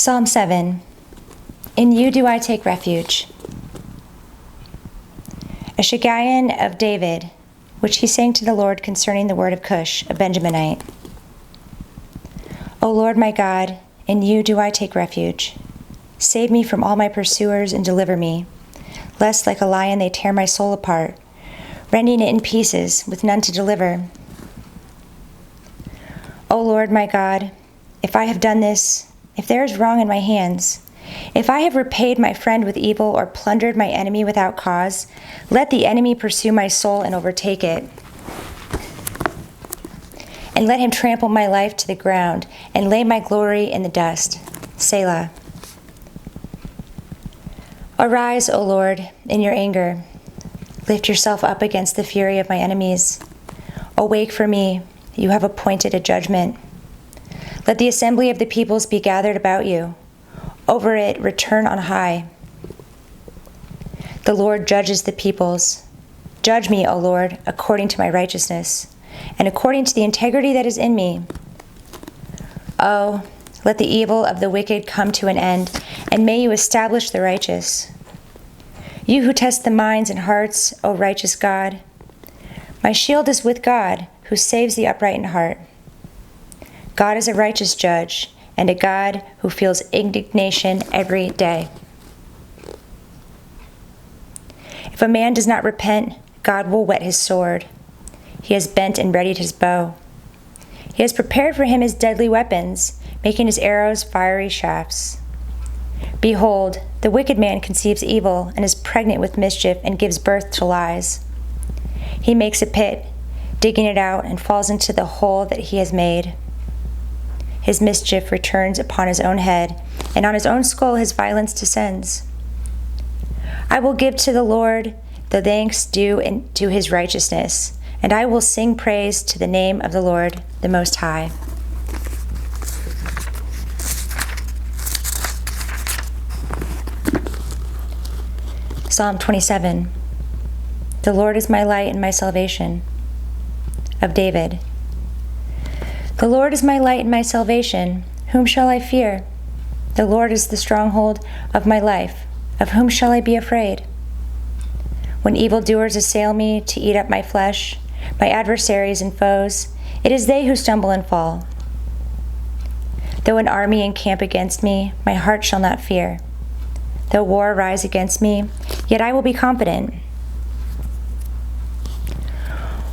Psalm 7. In you do I take refuge. A Shiggaion of David, which he sang to the Lord concerning the word of Cush, a Benjaminite. O Lord my God, in you do I take refuge. Save me from all my pursuers and deliver me, lest like a lion they tear my soul apart, rending it in pieces with none to deliver. O Lord my God, if I have done this, if there is wrong in my hands, if I have repaid my friend with evil or plundered my enemy without cause, let the enemy pursue my soul and overtake it. And let him trample my life to the ground and lay my glory in the dust. Selah. Arise, O Lord, in your anger. Lift yourself up against the fury of my enemies. Awake for me, you have appointed a judgment. Let the assembly of the peoples be gathered about you. Over it return on high. The Lord judges the peoples. Judge me, O Lord, according to my righteousness, and according to the integrity that is in me. Oh, let the evil of the wicked come to an end, and may you establish the righteous. You who test the minds and hearts, O righteous God. My shield is with God, who saves the upright in heart. God is a righteous judge, and a God who feels indignation every day. If a man does not repent, God will whet his sword. He has bent and readied his bow. He has prepared for him his deadly weapons, making his arrows fiery shafts. Behold, the wicked man conceives evil and is pregnant with mischief and gives birth to lies. He makes a pit, digging it out, and falls into the hole that he has made. His mischief returns upon his own head, and on his own skull his violence descends. I will give to the Lord the thanks due to his righteousness, and I will sing praise to the name of the Lord, the Most High. Psalm 27. The Lord is my light and my salvation. Of David. The Lord is my light and my salvation. Whom shall I fear? The Lord is the stronghold of my life. Of whom shall I be afraid? When evildoers assail me to eat up my flesh, my adversaries and foes, it is they who stumble and fall. Though an army encamp against me, my heart shall not fear. Though war rise against me, yet I will be confident.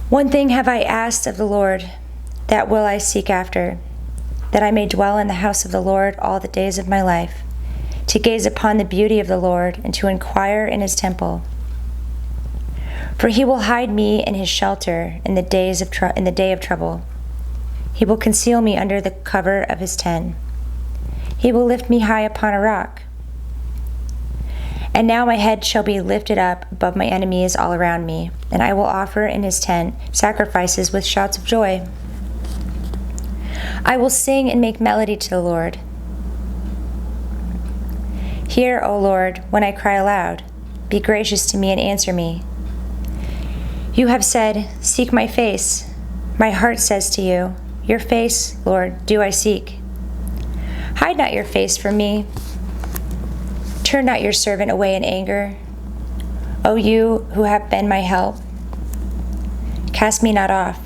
One thing have I asked of the Lord, that will I seek after, that I may dwell in the house of the Lord all the days of my life, to gaze upon the beauty of the Lord and to inquire in his temple. For he will hide me in his shelter in the day of trouble. He will conceal me under the cover of his tent. He will lift me high upon a rock. And now my head shall be lifted up above my enemies all around me, and I will offer in his tent sacrifices with shouts of joy. I will sing and make melody to the Lord. Hear, O Lord, when I cry aloud. Be gracious to me and answer me. You have said, seek my face. My heart says to you, your face, Lord, do I seek. Hide not your face from me. Turn not your servant away in anger. O you who have been my help, cast me not off.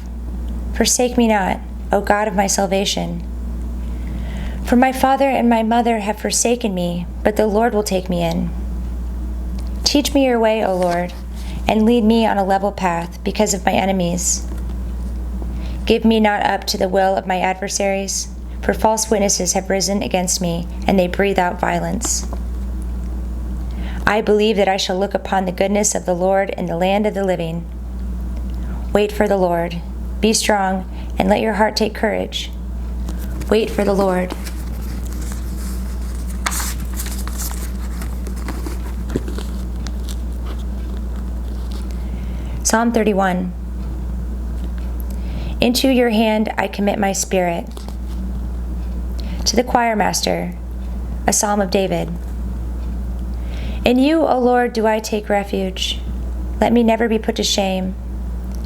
Forsake me not, O God of my salvation. For my father and my mother have forsaken me, but the Lord will take me in. Teach me your way, O Lord, and lead me on a level path because of my enemies. Give me not up to the will of my adversaries, for false witnesses have risen against me, and they breathe out violence. I believe that I shall look upon the goodness of the Lord in the land of the living. Wait for the Lord. Be strong, and let your heart take courage. Wait for the Lord. Psalm 31. Into your hand I commit my spirit. To the choir master, a psalm of David. In you, O Lord, do I take refuge. Let me never be put to shame.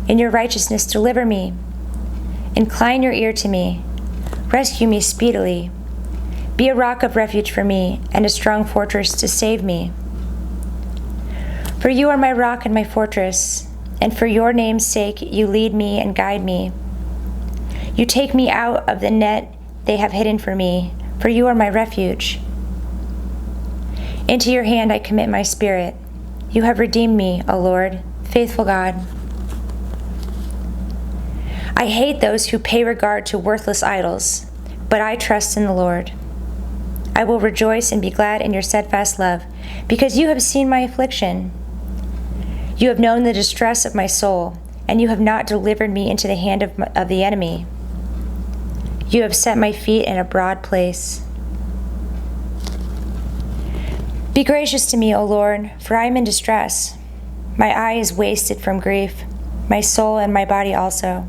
In your righteousness deliver me. Incline your ear to me. Rescue me speedily. Be a rock of refuge for me and a strong fortress to save me. For you are my rock and my fortress, and for your name's sake you lead me and guide me. You take me out of the net they have hidden for me, for you are my refuge. Into your hand I commit my spirit. You have redeemed me, O Lord, faithful God. I hate those who pay regard to worthless idols, but I trust in the Lord. I will rejoice and be glad in your steadfast love, because you have seen my affliction. You have known the distress of my soul, and you have not delivered me into the hand of the enemy. You have set my feet in a broad place. Be gracious to me, O Lord, for I am in distress. My eye is wasted from grief, my soul and my body also.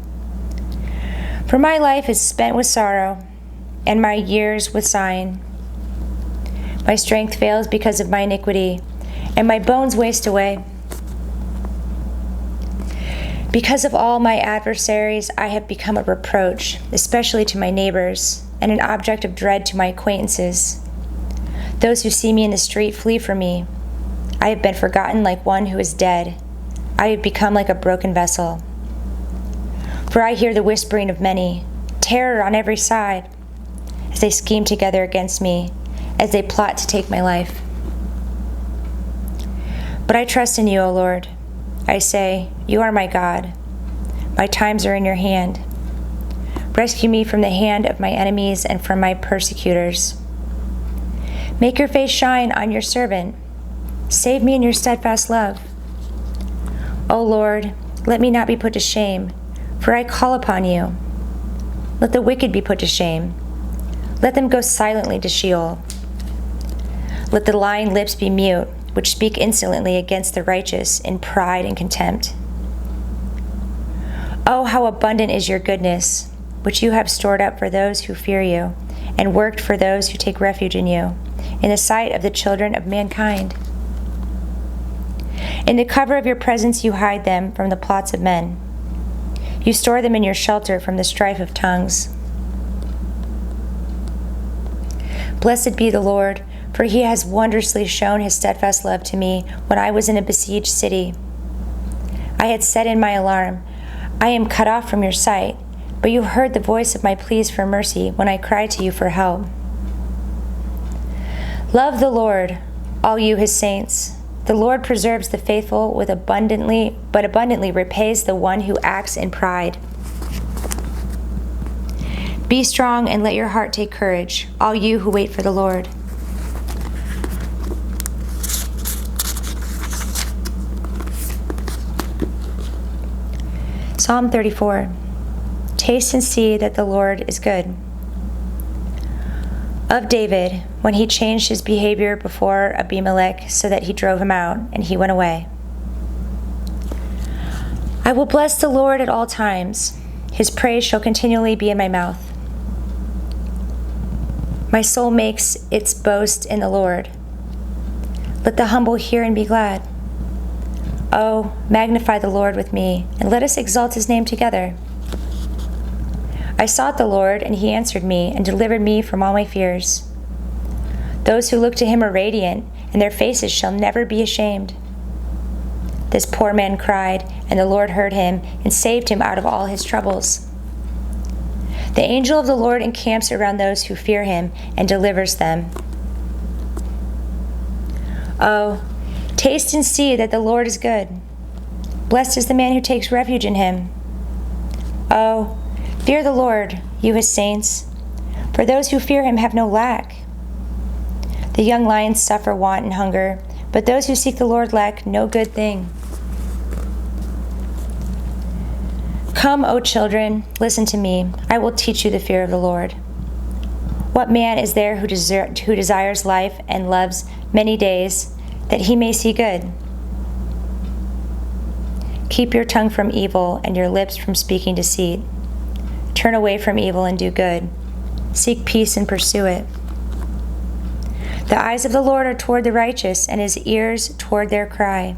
For my life is spent with sorrow, and my years with sighing. My strength fails because of my iniquity, and my bones waste away. Because of all my adversaries, I have become a reproach, especially to my neighbors, and an object of dread to my acquaintances. Those who see me in the street flee from me. I have been forgotten like one who is dead. I have become like a broken vessel. For I hear the whispering of many, terror on every side, as they scheme together against me, as they plot to take my life. But I trust in you, O Lord. I say, you are my God. My times are in your hand. Rescue me from the hand of my enemies and from my persecutors. Make your face shine on your servant. Save me in your steadfast love. O Lord, let me not be put to shame, for I call upon you. Let the wicked be put to shame. Let them go silently to Sheol. Let the lying lips be mute, which speak insolently against the righteous in pride and contempt. Oh, how abundant is your goodness, which you have stored up for those who fear you, and worked for those who take refuge in you, in the sight of the children of mankind. In the cover of your presence you hide them from the plots of men. You store them in your shelter from the strife of tongues. Blessed be the Lord, for he has wondrously shown his steadfast love to me when I was in a besieged city. I had said in my alarm, I am cut off from your sight, but you heard the voice of my pleas for mercy when I cried to you for help. Love the Lord, all you his saints. The Lord preserves the faithful but abundantly repays the one who acts in pride. Be strong and let your heart take courage, all you who wait for the Lord. Psalm 34. Taste and see that the Lord is good. Of David, when he changed his behavior before Abimelech so that he drove him out, and he went away. I will bless the Lord at all times. His praise shall continually be in my mouth. My soul makes its boast in the Lord. Let the humble hear and be glad. Oh, magnify the Lord with me, and let us exalt his name together. I sought the Lord, and he answered me and delivered me from all my fears. Those who look to him are radiant, and their faces shall never be ashamed. This poor man cried, and the Lord heard him and saved him out of all his troubles. The angel of the Lord encamps around those who fear him and delivers them. Oh, taste and see that the Lord is good. Blessed is the man who takes refuge in him. Oh, fear the Lord, you his saints, for those who fear him have no lack. The young lions suffer want and hunger, but those who seek the Lord lack no good thing. Come, O children, listen to me. I will teach you the fear of the Lord. What man is there who desires life and loves many days, that he may see good? Keep your tongue from evil and your lips from speaking deceit. Turn away from evil and do good. Seek peace and pursue it. The eyes of the Lord are toward the righteous, and his ears toward their cry.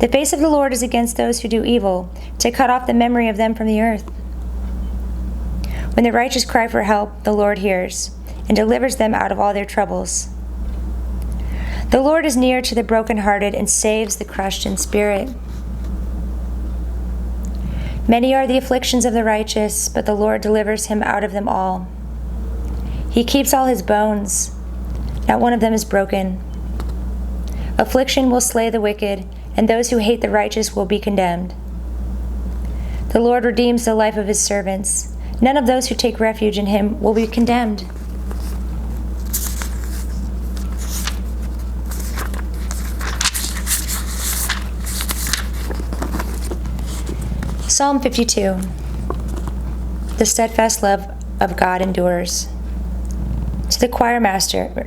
The face of the Lord is against those who do evil, to cut off the memory of them from the earth. When the righteous cry for help, the Lord hears, and delivers them out of all their troubles. The Lord is near to the brokenhearted and saves the crushed in spirit. Many are the afflictions of the righteous, but the Lord delivers him out of them all. He keeps all his bones. Not one of them is broken. Affliction will slay the wicked, and those who hate the righteous will be condemned. The Lord redeems the life of his servants. None of those who take refuge in him will be condemned. Psalm 52. The steadfast love of God endures. To the choir master,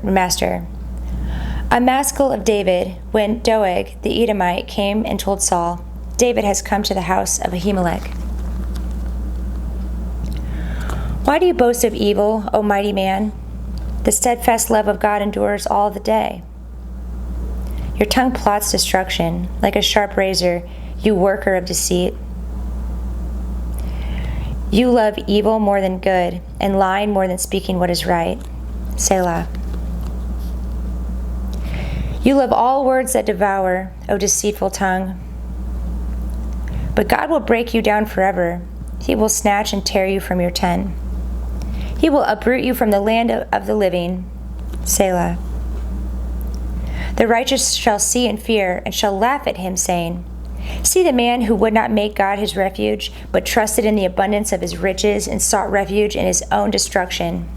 a maskil of David, when Doeg the Edomite came and told Saul, David has come to the house of Ahimelech. Why do you boast of evil, O mighty man? The steadfast love of God endures all the day. Your tongue plots destruction, like a sharp razor, you worker of deceit. You love evil more than good, and lying more than speaking what is right. Selah. You love all words that devour, O deceitful tongue. But God will break you down forever. He will snatch and tear you from your tent. He will uproot you from the land of the living. Selah. The righteous shall see and fear, and shall laugh at him, saying, See the man who would not make God his refuge, but trusted in the abundance of his riches and sought refuge in his own destruction.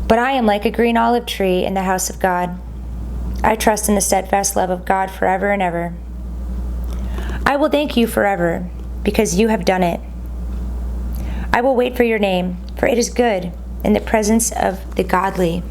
But I am like a green olive tree in the house of God. I trust in the steadfast love of God forever and ever. I will thank you forever, because you have done it. I will wait for your name, for it is good in the presence of the godly.